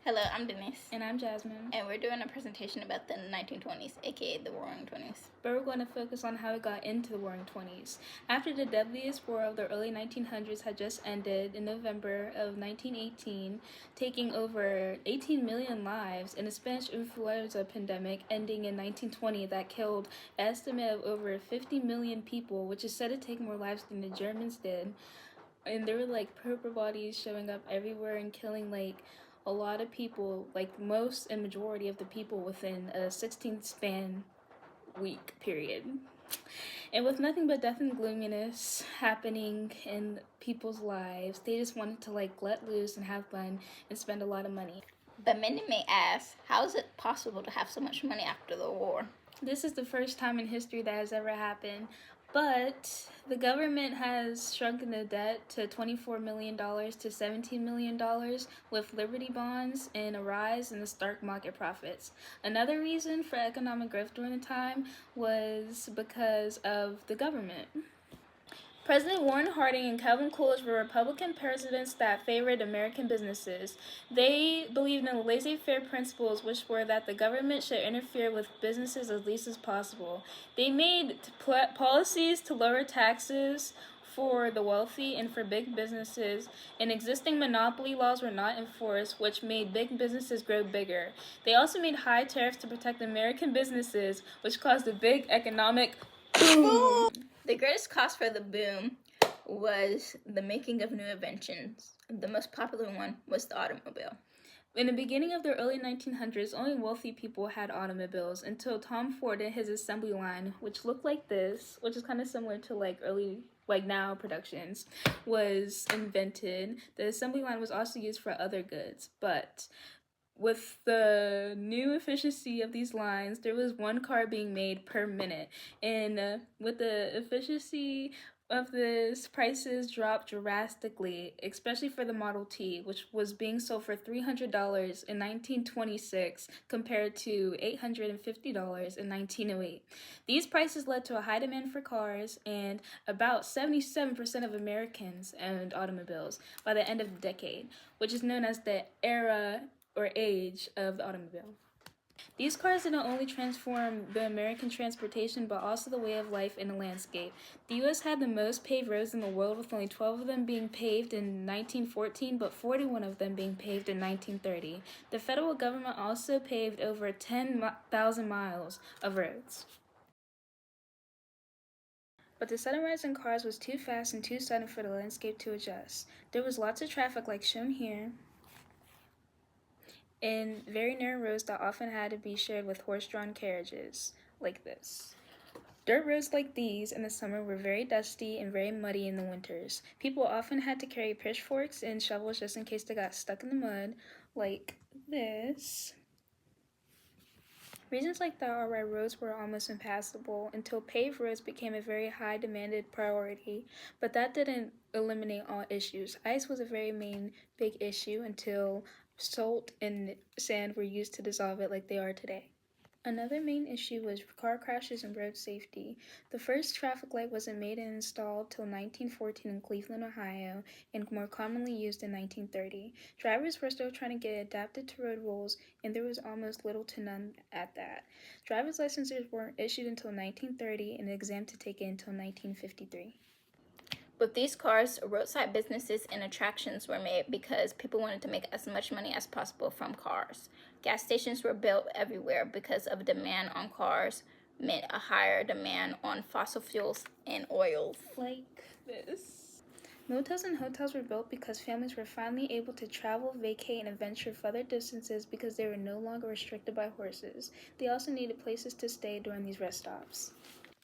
Hello, I'm Denise. And I'm Jasmine. And we're doing a presentation about the 1920s, aka the Roaring Twenties. But we're going to focus on how it got into the Roaring Twenties. After the deadliest war of the early 1900s had just ended in November of 1918, taking over 18 million lives, and a Spanish influenza pandemic ending in 1920 that killed an estimate of over 50 million people, which is said to take more lives than the Germans did. And there were purple bodies showing up everywhere and killing a lot of people, most and majority of the people within a 16 span week period. And with nothing but death and gloominess happening in people's lives, they just wanted to let loose and have fun and spend a lot of money. But many may ask, how is it possible to have so much money after the war? This is the first time in history that has ever happened. But the government has shrunken the debt to $24 million to $17 million with Liberty bonds and a rise in the stock market profits. Another reason for economic growth during the time was because of the government. President Warren Harding and Calvin Coolidge were Republican presidents that favored American businesses. They believed in the laissez-faire principles, which were that the government should interfere with businesses as least as possible. They made policies to lower taxes for the wealthy and for big businesses, and existing monopoly laws were not enforced, which made big businesses grow bigger. They also made high tariffs to protect American businesses, which caused a big economic boom. The greatest cause for the boom was the making of new inventions. The most popular one was the automobile. In the beginning of the early 1900s, only wealthy people had automobiles until Tom Ford and his assembly line, which looked like this, which is kind of similar to early now productions, was invented. The assembly line was also used for other goods, but with the new efficiency of these lines, there was one car being made per minute. And with the efficiency of this, prices dropped drastically, especially for the Model T, which was being sold for $300 in 1926 compared to $850 in 1908. These prices led to a high demand for cars, and about 77% of Americans owned automobiles by the end of the decade, which is known as the era or age of the automobile. These cars didn't only transform the American transportation, but also the way of life and the landscape. The U.S. had the most paved roads in the world, with only 12 of them being paved in 1914, but 41 of them being paved in 1930. The federal government also paved over 10,000 miles of roads. But the sudden rise in cars was too fast and too sudden for the landscape to adjust. There was lots of traffic like shown here, in very narrow roads that often had to be shared with horse-drawn carriages, like this. Dirt roads like these in the summer were very dusty and very muddy in the winters. People often had to carry pitchforks and shovels just in case they got stuck in the mud, like this. Reasons like that are why roads were almost impassable until paved roads became a very high demanded priority, but that didn't eliminate all issues. Ice was a very main big issue until salt and sand were used to dissolve it like they are today. Another main issue was car crashes and road safety. The first traffic light wasn't made and installed till 1914 in Cleveland, Ohio, and more commonly used in 1930. Drivers were still trying to get adapted to road rules, and there was almost little to none at that. Driver's licenses weren't issued until 1930, and the exam to take it until 1953. With these cars, roadside businesses and attractions were made because people wanted to make as much money as possible from cars. Gas stations were built everywhere because of demand on cars meant a higher demand on fossil fuels and oils. Like this. Motels and hotels were built because families were finally able to travel, vacate, and venture further distances because they were no longer restricted by horses. They also needed places to stay during these rest stops.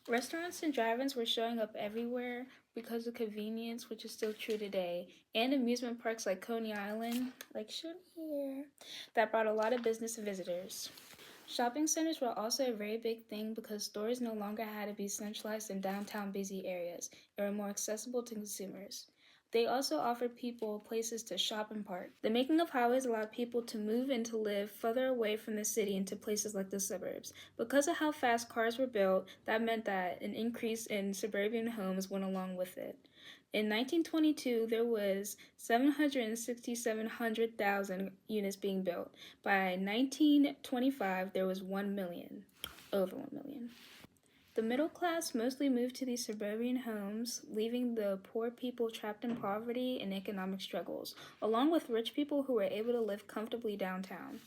Restaurants and drive-ins were showing up everywhere because of convenience, which is still true today, and amusement parks like Coney Island, like shown here, that brought a lot of business visitors. Shopping centers were also a very big thing because stores no longer had to be centralized in downtown busy areas and were more accessible to consumers. They also offered people places to shop and park. The making of highways allowed people to move and to live further away from the city into places like the suburbs. Because of how fast cars were built, that meant that an increase in suburban homes went along with it. In 1922, there was 767,000 units being built. By 1925, there was 1 million, over 1 million. The middle class mostly moved to these suburban homes, leaving the poor people trapped in poverty and economic struggles, along with rich people who were able to live comfortably downtown.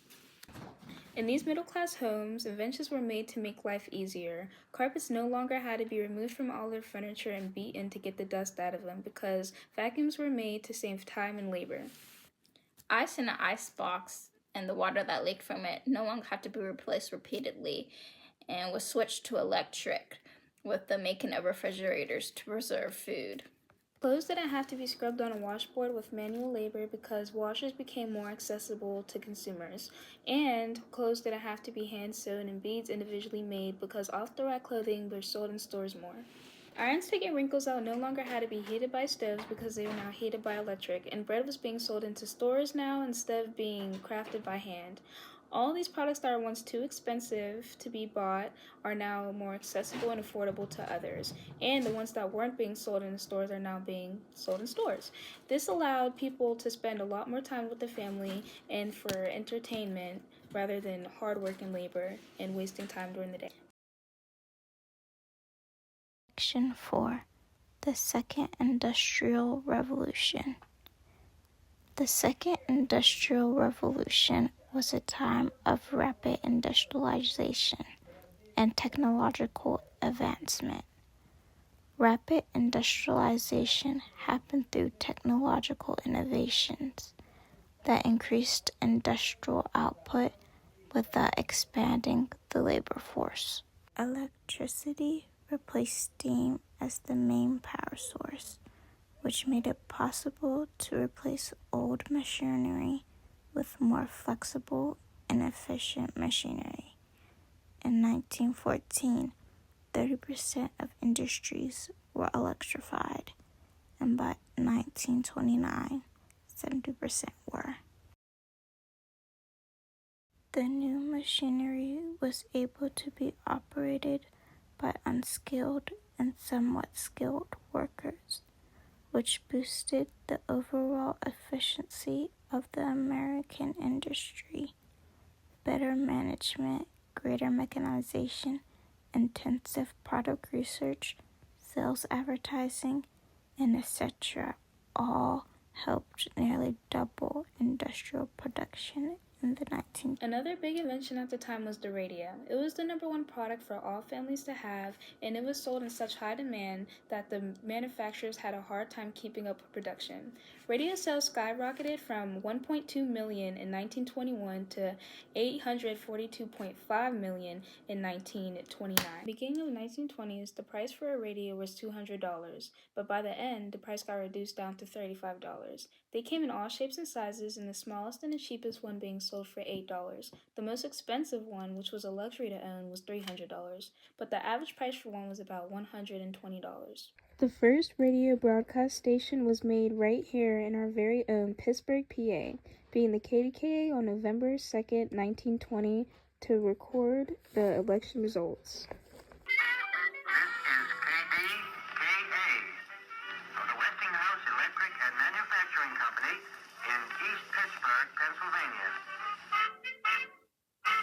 In these middle-class homes, inventions were made to make life easier. Carpets no longer had to be removed from all their furniture and beaten to get the dust out of them because vacuums were made to save time and labor. Ice in an ice box and the water that leaked from it no longer had to be replaced repeatedly and was switched to electric with the making of refrigerators to preserve food. Clothes didn't have to be scrubbed on a washboard with manual labor because washers became more accessible to consumers. And clothes didn't have to be hand-sewn and beads individually made because off-the-rack clothing were sold in stores more. Irons to get wrinkles out no longer had to be heated by stoves because they were now heated by electric, and bread was being sold into stores now instead of being crafted by hand. All these products that were once too expensive to be bought are now more accessible and affordable to others, and the ones that weren't being sold in the stores are now being sold in stores. This allowed people to spend a lot more time with the family and for entertainment rather than hard work and labor and wasting time during the day. Section 4. The Second Industrial Revolution. The Second Industrial Revolution was a time of rapid industrialization and technological advancement. Rapid industrialization happened through technological innovations that increased industrial output without expanding the labor force. Electricity replaced steam as the main power source, which made it possible to replace old machinery with more flexible and efficient machinery. In 1914, 30% of industries were electrified, and by 1929, 70% were. The new machinery was able to be operated by unskilled and somewhat skilled workers, which boosted the overall efficiency of the American industry. Better management, greater mechanization, intensive product research, sales advertising, and etc. all helped nearly double industrial production in the 19th. Another big invention at the time was the radio. It was the number one product for all families to have, and it was sold in such high demand that the manufacturers had a hard time keeping up with production. Radio sales skyrocketed from 1.2 million in 1921 to 842.5 million in 1929. Beginning of the 1920s, the price for a radio was $200, but by the end, the price got reduced down to $35. They came in all shapes and sizes, and the smallest and the cheapest one being sold for $8. The most expensive one, which was a luxury to own, was $300, but the average price for one was about $120. The first radio broadcast station was made right here in our very own Pittsburgh, PA, being the KDKA on November 2nd, 1920, to record the election results. This is KDKA of the Westinghouse Electric and Manufacturing Company in East Pittsburgh, Pennsylvania.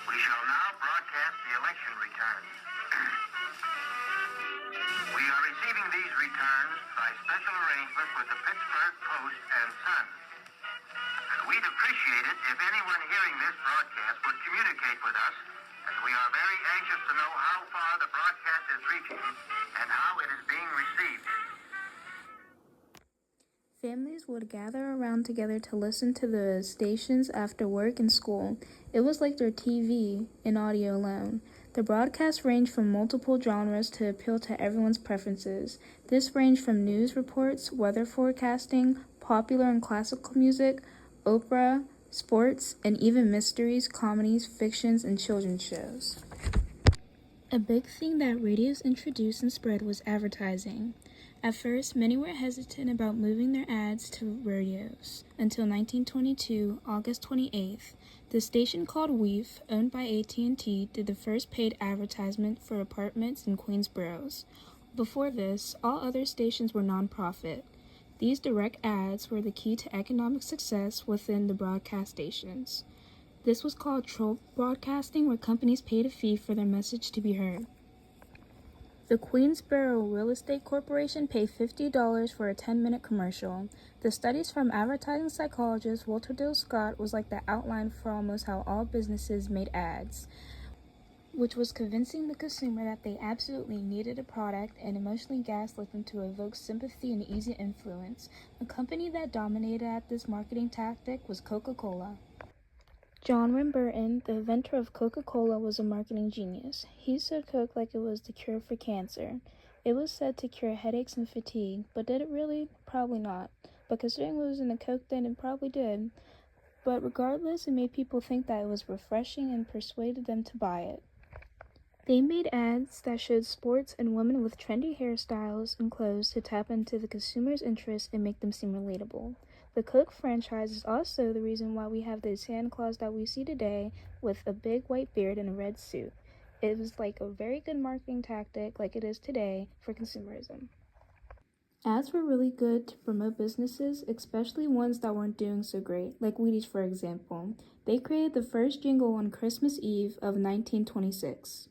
We shall now broadcast the election returns. We are receiving these returns by special arrangement with the Pittsburgh Post and Sun. We'd appreciate it if anyone hearing this broadcast would communicate with us, as we are very anxious to know how far the broadcast is reaching and how it is being received. Families would gather around together to listen to the stations after work and school. It was like their TV in audio alone. The broadcasts ranged from multiple genres to appeal to everyone's preferences. This ranged from news reports, weather forecasting, popular and classical music, opera, sports, and even mysteries, comedies, fictions, and children's shows. A big thing that radios introduced and spread was advertising. At first, many were hesitant about moving their ads to radios. Until 1922, August 28th, the station called Weef, owned by AT&T, did the first paid advertisement for apartments in Queensboro. Before this, all other stations were non-profit. These direct ads were the key to economic success within the broadcast stations. This was called trope broadcasting, where companies paid a fee for their message to be heard. The Queensboro Real Estate Corporation paid $50 for a 10-minute commercial. The studies from advertising psychologist Walter Dill Scott was like the outline for almost how all businesses made ads, which was convincing the consumer that they absolutely needed a product and emotionally gaslit them to evoke sympathy and easy influence. A company that dominated at this marketing tactic was Coca-Cola. John Burton, the inventor of Coca-Cola, was a marketing genius. He sold Coke like it was the cure for cancer. It was said to cure headaches and fatigue, but did it really? Probably not. But considering what was in the Coke then, it probably did. But regardless, it made people think that it was refreshing and persuaded them to buy it. They made ads that showed sports and women with trendy hairstyles and clothes to tap into the consumer's interest and make them seem relatable. The Coke franchise is also the reason why we have the Santa Claus that we see today with a big white beard and a red suit. It was like a very good marketing tactic, like it is today, for consumerism. Ads were really good to promote businesses, especially ones that weren't doing so great, like Wheaties, for example. They created the first jingle on Christmas Eve of 1926.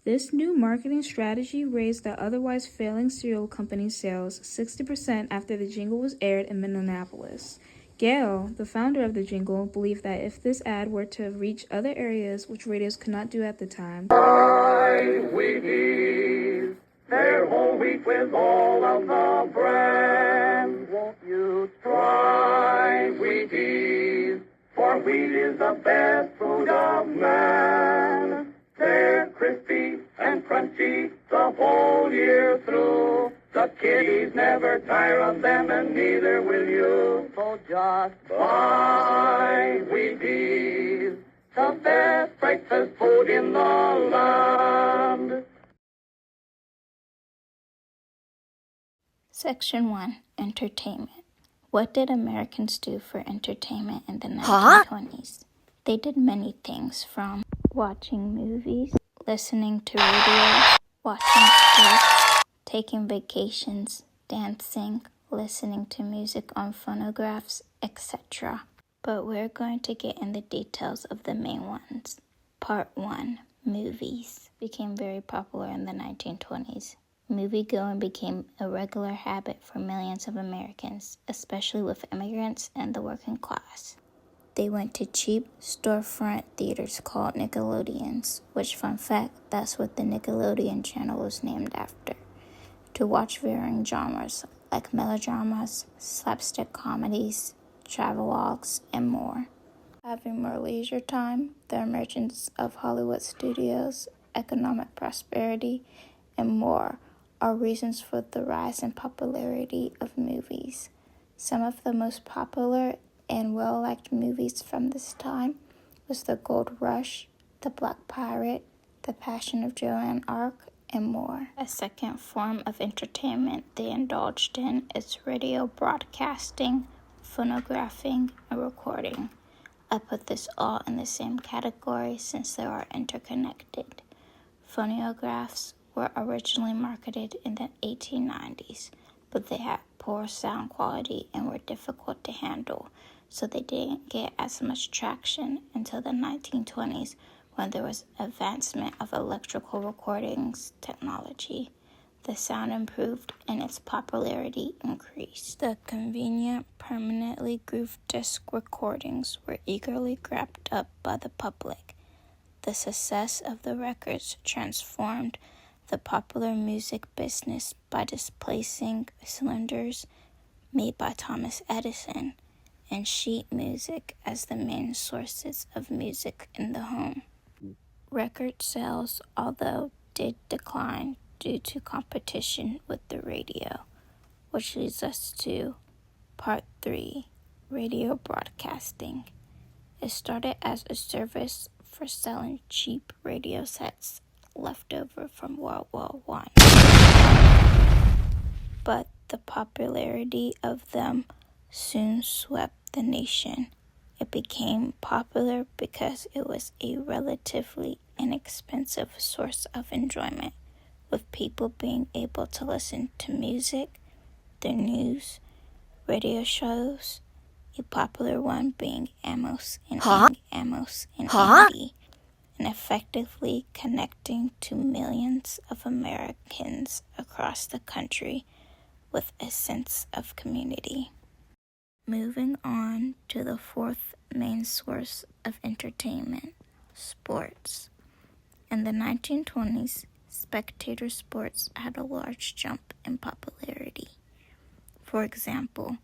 This new marketing strategy raised the otherwise failing cereal company's sales 60% after the jingle was aired in Minneapolis. Gail, the founder of the jingle, believed that if this ad were to reach other areas which radios could not do at the time, Wheaties, they're whole wheat with all of the bran. Won't you try Wheaties? For wheat is the best food of man. They're crispy and crunchy the whole year through. The kiddies never tire of them, and neither will you. So just buy Wheaties, the best breakfast food in the land. Section 1. Entertainment. What did Americans do for entertainment in the 1920s? They did many things, from watching movies, listening to radio, watching sports, taking vacations, dancing, listening to music on phonographs, etc. But we're going to get in the details of the main ones. Part 1. Movies became very popular in the 1920s. Movie-going became a regular habit for millions of Americans, especially with immigrants and the working class. They went to cheap storefront theaters called Nickelodeons, which, fun fact, that's what the Nickelodeon channel was named after, to watch varying genres like melodramas, slapstick comedies, travelogues, and more. Having more leisure time, the emergence of Hollywood studios, economic prosperity, and more are reasons for the rise in popularity of movies. Some of the most popular and well-liked movies from this time was The Gold Rush, The Black Pirate, The Passion of Joan of Arc, and more. A second form of entertainment they indulged in is radio broadcasting, phonographing, and recording. I put this all in the same category since they are interconnected. Phonographs were originally marketed in the 1890s, but they had poor sound quality and were difficult to handle, so they didn't get as much traction until the 1920s, when there was advancement of electrical recordings technology. The sound improved and its popularity increased. The convenient, permanently grooved disc recordings were eagerly grabbed up by the public. The success of the records transformed the popular music business by displacing cylinders made by Thomas Edison and sheet music as the main sources of music in the home. Record sales, although, did decline due to competition with the radio, which leads us to Part 3, Radio Broadcasting. It started as a service for selling cheap radio sets left over from World War I. But the popularity of them soon swept the nation. It became popular because it was a relatively inexpensive source of enjoyment, with people being able to listen to music other news, radio shows, a popular one being Amos and Andy, and effectively connecting to millions of Americans across the country with a sense of community. Moving on to the fourth main source of entertainment, sports. In the 1920s, spectator sports had a large jump in popularity. For example,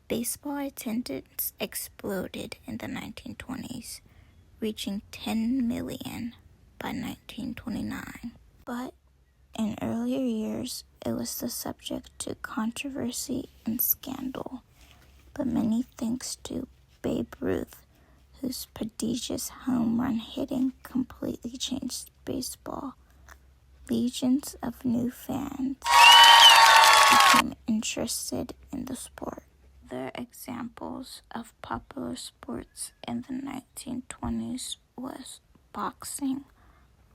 baseball attendance exploded in the 1920s, reaching 10 million by 1929. But in earlier years, it was the subject to controversy and scandal, but many thanks to Babe Ruth, whose prodigious home run hitting completely changed baseball. Legions of new fans became interested in the sport. Other examples of popular sports in the 1920s was boxing,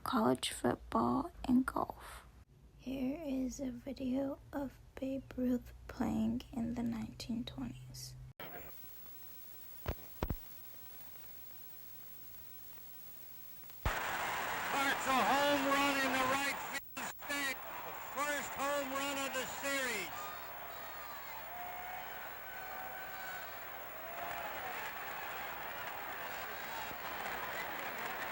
college football, and golf. Here is a video of Babe Ruth playing in the 1920s. Starts a home run in the right field stand. The first home run of the series.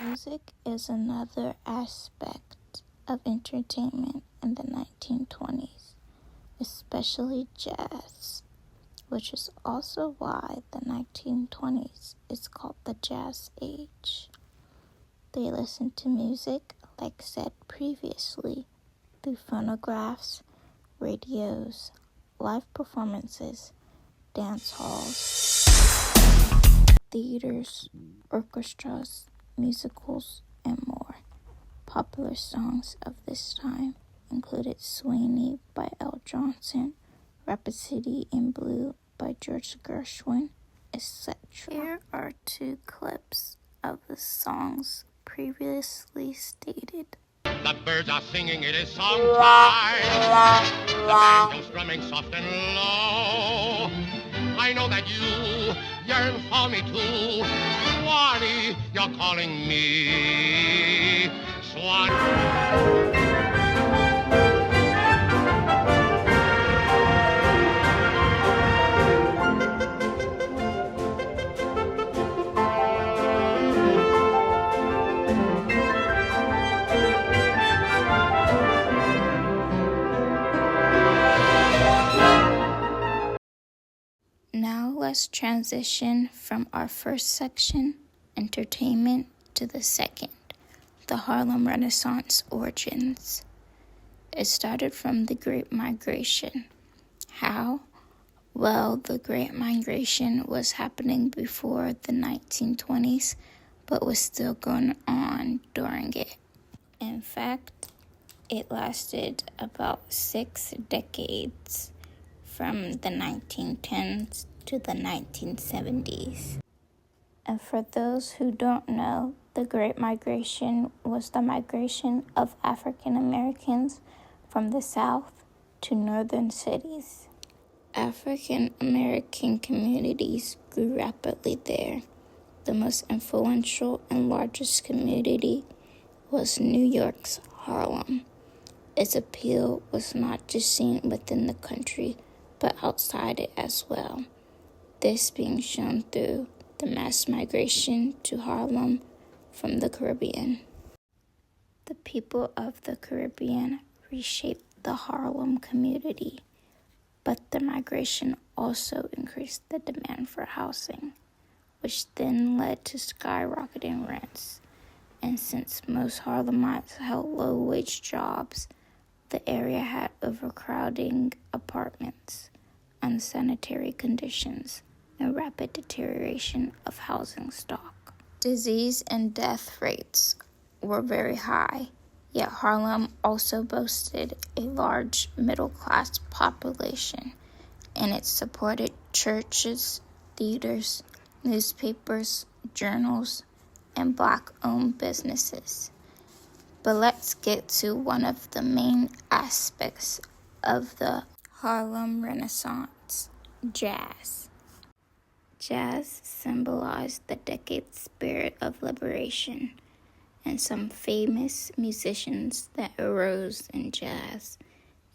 Music is another aspect of entertainment in the 1920s, especially jazz, which is also why the 1920s is called the Jazz Age. They listened to music, like said previously, through phonographs, radios, live performances, dance halls, theaters, orchestras, musicals, and more. Popular songs of this time included Sweeney by L. Johnson, Rhapsody in Blue by George Gershwin, etc. Here are two clips of the songs previously stated. The birds are singing, it is song time. The banjo strumming soft and low. I know that you yearn for me too. Swanee, you're calling me. Swanee. Now let's transition from our first section, entertainment, to the second, the Harlem Renaissance origins. It started from the Great Migration. How? Well, the Great Migration was happening before the 1920s, but was still going on during it. In fact, it lasted about 6 decades, from the 1910s to the 1970s. And for those who don't know, the Great Migration was the migration of African Americans from the South to northern cities. African American communities grew rapidly there. The most influential and largest community was New York's Harlem. Its appeal was not just seen within the country, but outside it as well. This being shown through the mass migration to Harlem from the Caribbean. The people of the Caribbean reshaped the Harlem community, but the migration also increased the demand for housing, which then led to skyrocketing rents. And since most Harlemites held low-wage jobs, the area had overcrowding apartments, unsanitary conditions, and rapid deterioration of housing stock. Disease and death rates were very high, yet Harlem also boasted a large middle-class population, and it supported churches, theaters, newspapers, journals, and Black-owned businesses. But let's get to one of the main aspects of the Harlem Renaissance. Jazz. Jazz symbolized the decade's spirit of liberation, and some famous musicians that arose in jazz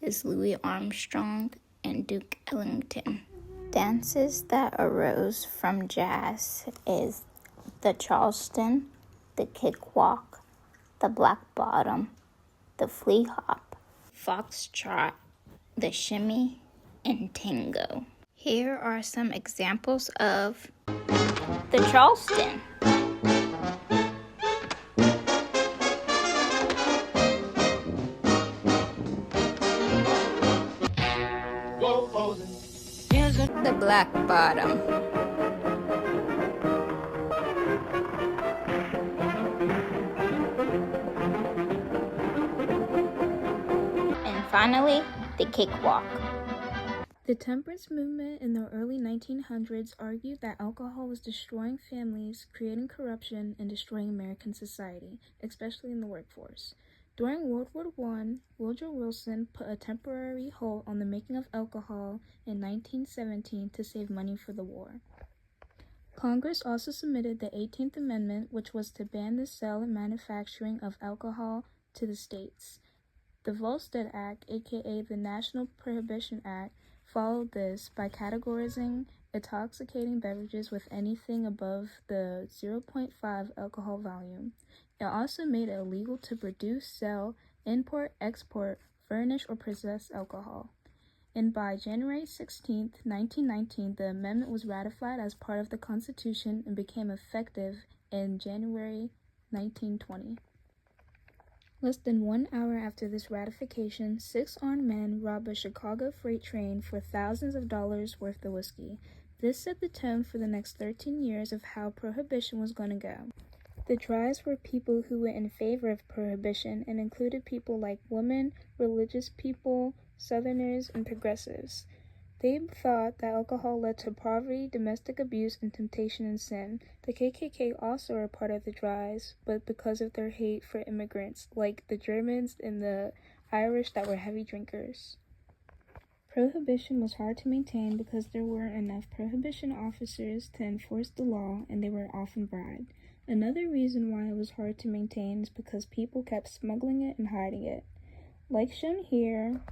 is Louis Armstrong and Duke Ellington. Dances that arose from jazz is the Charleston, the cakewalk, the black bottom, the flea hop, foxtrot, the shimmy, and tango. Here are some examples of the Charleston. The black bottom. And finally, the cakewalk. The temperance movement in the early 1900s argued that alcohol was destroying families, creating corruption, and destroying American society, especially in the workforce. During World War I, Woodrow Wilson put a temporary halt on the making of alcohol in 1917 to save money for the war. Congress also submitted the 18th Amendment, which was to ban the sale and manufacturing of alcohol to the states. The Volstead Act, aka the National Prohibition Act, followed this by categorizing intoxicating beverages with anything above the 0.5 alcohol volume. It also made it illegal to produce, sell, import, export, furnish, or possess alcohol. And by January 16, 1919, the amendment was ratified as part of the Constitution and became effective in January 1920. Less than 1 hour after this ratification, 6 armed men robbed a Chicago freight train for thousands of dollars worth of whiskey. This set the tone for the next 13 years of how Prohibition was going to go. The trials were people who were in favor of Prohibition and included people like women, religious people, Southerners, and progressives. They thought that alcohol led to poverty, domestic abuse, and temptation and sin. The KKK also were part of the trials, but because of their hate for immigrants, like the Germans and the Irish that were heavy drinkers. Prohibition was hard to maintain because there weren't enough prohibition officers to enforce the law, and they were often bribed. Another reason why it was hard to maintain is because people kept smuggling it and hiding it. Like shown here,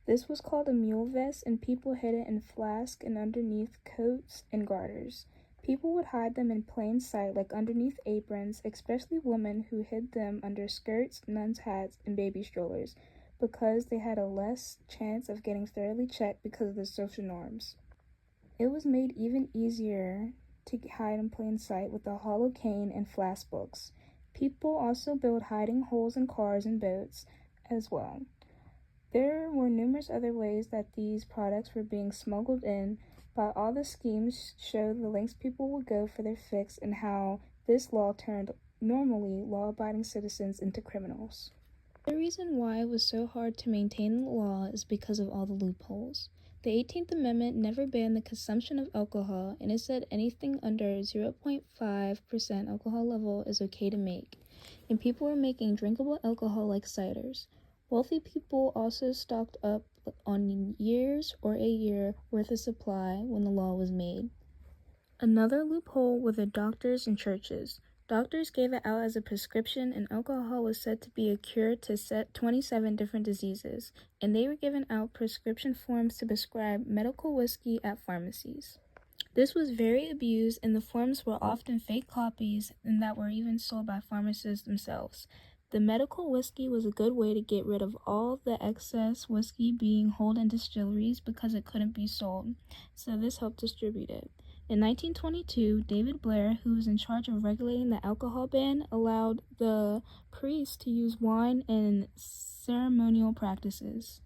this was called a mule vest, and people hid it in flasks and underneath coats and garters. People would hide them in plain sight, like underneath aprons, especially women who hid them under skirts, nuns' hats, and baby strollers, because they had a less chance of getting thoroughly checked because of the social norms. It was made even easier to hide in plain sight with the hollow cane and flask books. People also built hiding holes in cars and boats as well. There were numerous other ways that these products were being smuggled in, but all the schemes show the lengths people would go for their fix and how this law turned normally law-abiding citizens into criminals. The reason why it was so hard to maintain the law is because of all the loopholes. The 18th Amendment never banned the consumption of alcohol, and it said anything under 0.5% alcohol level is okay to make, and people were making drinkable alcohol like ciders. Wealthy people also stocked up on years or a year worth of supply when the law was made. Another loophole were the doctors and churches. Doctors gave it out as a prescription, and alcohol was said to be a cure to 27 different diseases, and they were given out prescription forms to prescribe medical whiskey at pharmacies. This was very abused, and the forms were often fake copies and that were even sold by pharmacists themselves. The medical whiskey was a good way to get rid of all the excess whiskey being held in distilleries because it couldn't be sold, so this helped distribute it. In 1922, David Blair, who was in charge of regulating the alcohol ban, allowed the priests to use wine in ceremonial practices.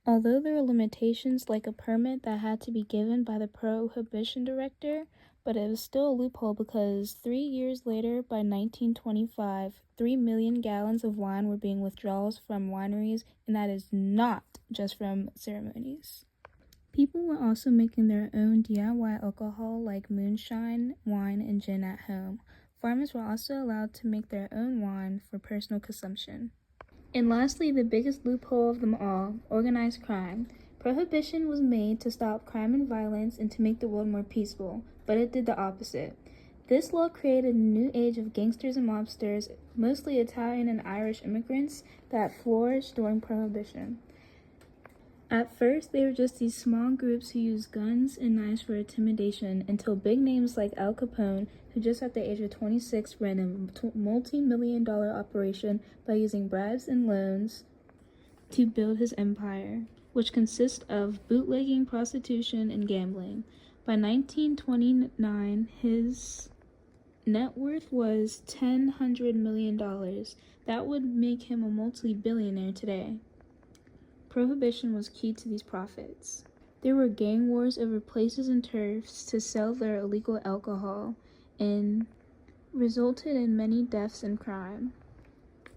Although there were limitations like a permit that had to be given by the prohibition director, but it was still a loophole because 3 years later, by 1925, 3 million gallons of wine were being withdrawals from wineries, and that is not just from ceremonies. People were also making their own DIY alcohol like moonshine, wine, and gin at home. Farmers were also allowed to make their own wine for personal consumption. And lastly, the biggest loophole of them all, organized crime. Prohibition was made to stop crime and violence and to make the world more peaceful, but it did the opposite. This law created a new age of gangsters and mobsters, mostly Italian and Irish immigrants, that flourished during Prohibition. At first, they were just these small groups who used guns and knives for intimidation until big names like Al Capone, who just at the age of 26 ran a multi-million-dollar operation by using bribes and loans to build his empire, which consists of bootlegging, prostitution, and gambling. By 1929, his net worth was $100 million. That would make him a multi-billionaire today. Prohibition was key to these profits. There were gang wars over places and turfs to sell their illegal alcohol, and resulted in many deaths and crime.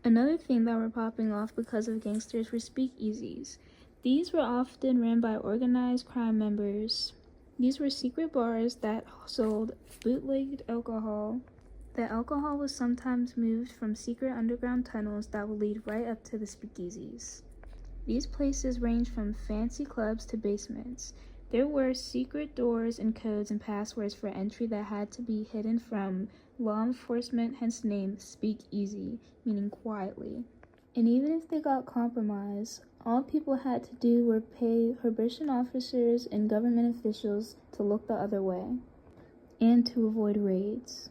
Another thing that were popping off because of gangsters were speakeasies. These were often ran by organized crime members. These were secret bars that sold bootlegged alcohol. The alcohol was sometimes moved from secret underground tunnels that would lead right up to the speakeasies. These places ranged from fancy clubs to basements. There were secret doors and codes and passwords for entry that had to be hidden from law enforcement, hence the name speakeasy, meaning quietly. And even if they got compromised, all people had to do were pay prohibition officers and government officials to look the other way, and to avoid raids.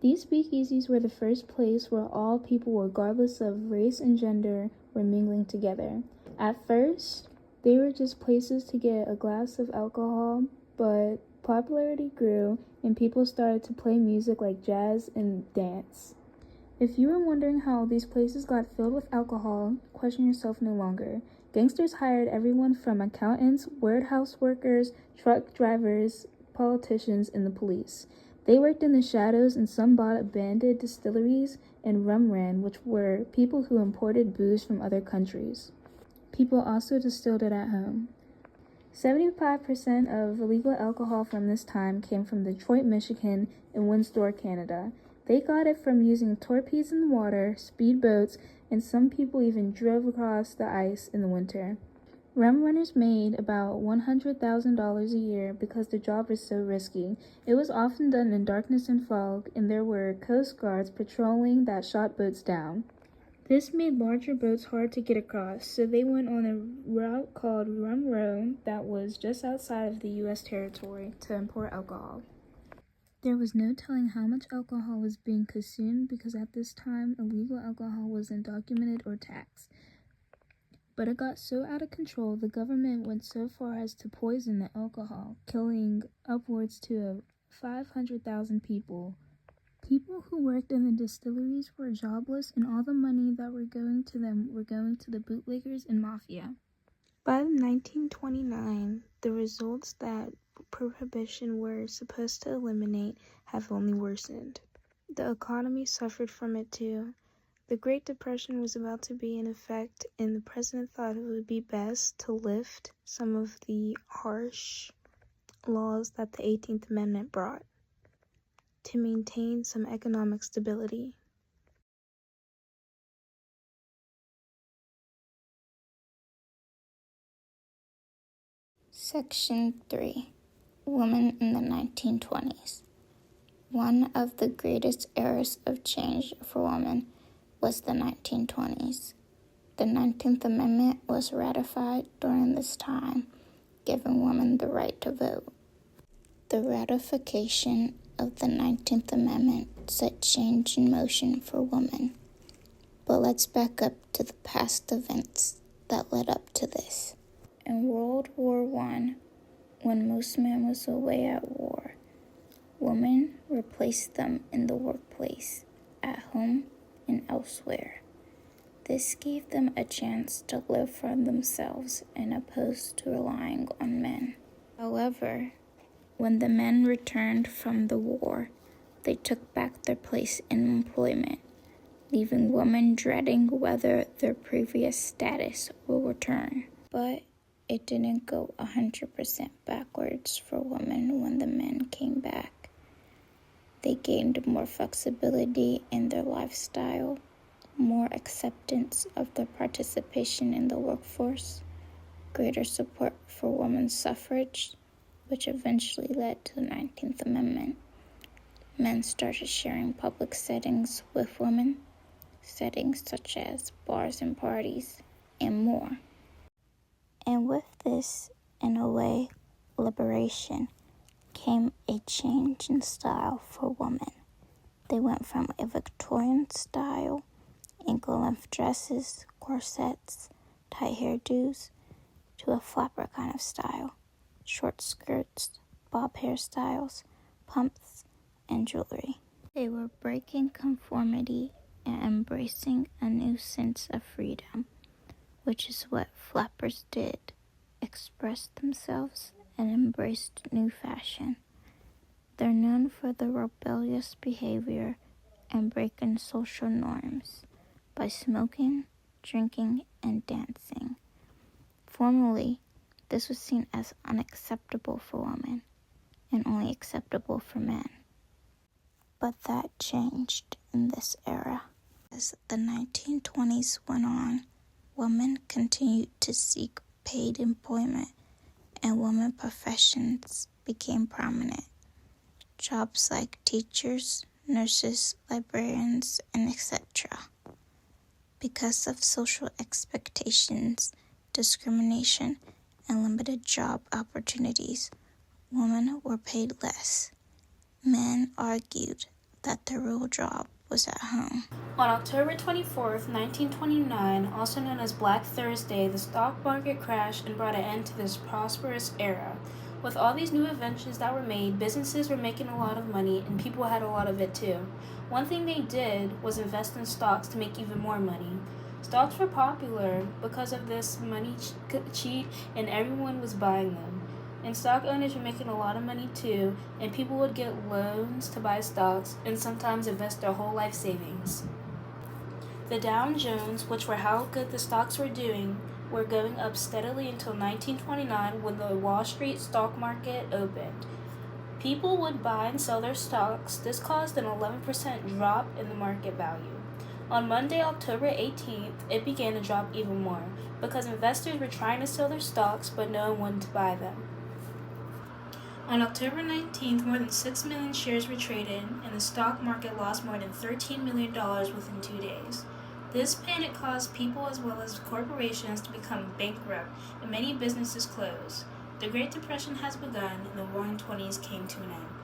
These speakeasies were the first place where all people, regardless of race and gender, were mingling together. At first, they were just places to get a glass of alcohol, but popularity grew and people started to play music like jazz and dance. If you were wondering how these places got filled with alcohol, question yourself no longer. Gangsters hired everyone from accountants, warehouse workers, truck drivers, politicians, and the police. They worked in the shadows, and some bought abandoned distilleries and rum ran, which were people who imported booze from other countries. People also distilled it at home. 75% of illegal alcohol from this time came from Detroit, Michigan, and Windsor, Canada. They got it from using torpedoes in the water, speedboats, and some people even drove across the ice in the winter. Rum runners made about $100,000 a year because the job was so risky. It was often done in darkness and fog, and there were coast guards patrolling that shot boats down. This made larger boats hard to get across, so they went on a route called Rum Row that was just outside of the U.S. territory to import alcohol. There was no telling how much alcohol was being consumed because at this time, illegal alcohol wasn't documented or taxed. But it got so out of control, the government went so far as to poison the alcohol, killing upwards to 500,000 people. People who worked in the distilleries were jobless, and all the money that were going to them were going to the bootleggers and mafia. By 1929, the results that Prohibition were supposed to eliminate have only worsened. The economy suffered from it too. The Great Depression was about to be in effect, and the president thought it would be best to lift some of the harsh laws that the 18th Amendment brought to maintain some economic stability. Section 3. Women in the 1920s. One of the greatest eras of change for women was the 1920s. The 19th Amendment was ratified during this time, giving women the right to vote. The ratification of the 19th Amendment set change in motion for women. But let's back up to the past events that led up to this. In World War I, when most men was away at war, women replaced them in the workplace, at home, and elsewhere. This gave them a chance to live for themselves and opposed to relying on men. However, when the men returned from the war, they took back their place in employment, leaving women dreading whether their previous status will return. But it didn't go 100% backwards for women when the men came back. They gained more flexibility in their lifestyle, more acceptance of their participation in the workforce, greater support for women's suffrage, which eventually led to the 19th Amendment. Men started sharing public settings with women, settings such as bars and parties, and more. And with this, in a way, liberation, came a change in style for women. They went from a Victorian style, ankle-length dresses, corsets, tight hairdos, to a flapper kind of style, short skirts, bob hairstyles, pumps, and jewelry. They were breaking conformity and embracing a new sense of freedom, which is what flappers did, expressed themselves and embraced new fashion. They're known for their rebellious behavior and breaking social norms by smoking, drinking, and dancing. Formerly, this was seen as unacceptable for women and only acceptable for men. But that changed in this era. As the 1920s went on, women continued to seek paid employment and women professions became prominent. Jobs like teachers, nurses, librarians, and etc. Because of social expectations, discrimination, and limited job opportunities, women were paid less. Men argued that their real job was at home. On October 24th, 1929, also known as Black Thursday, the stock market crashed and brought an end to this prosperous era. With all these new inventions that were made, businesses were making a lot of money and people had a lot of it too. One thing they did was invest in stocks to make even more money. Stocks were popular because of this money cheat and everyone was buying them. And stock owners were making a lot of money too, and people would get loans to buy stocks and sometimes invest their whole life savings. The Dow Jones, which were how good the stocks were doing, were going up steadily until 1929 when the Wall Street stock market opened. People would buy and sell their stocks. This caused an 11% drop in the market value. On Monday, October 18th, it began to drop even more because investors were trying to sell their stocks but no one wanted to buy them. On October 19th, more than 6 million shares were traded, and the stock market lost more than $13 million within 2 days. This panic caused people as well as corporations to become bankrupt, and many businesses closed. The Great Depression has begun, and the Roaring '20s came to an end.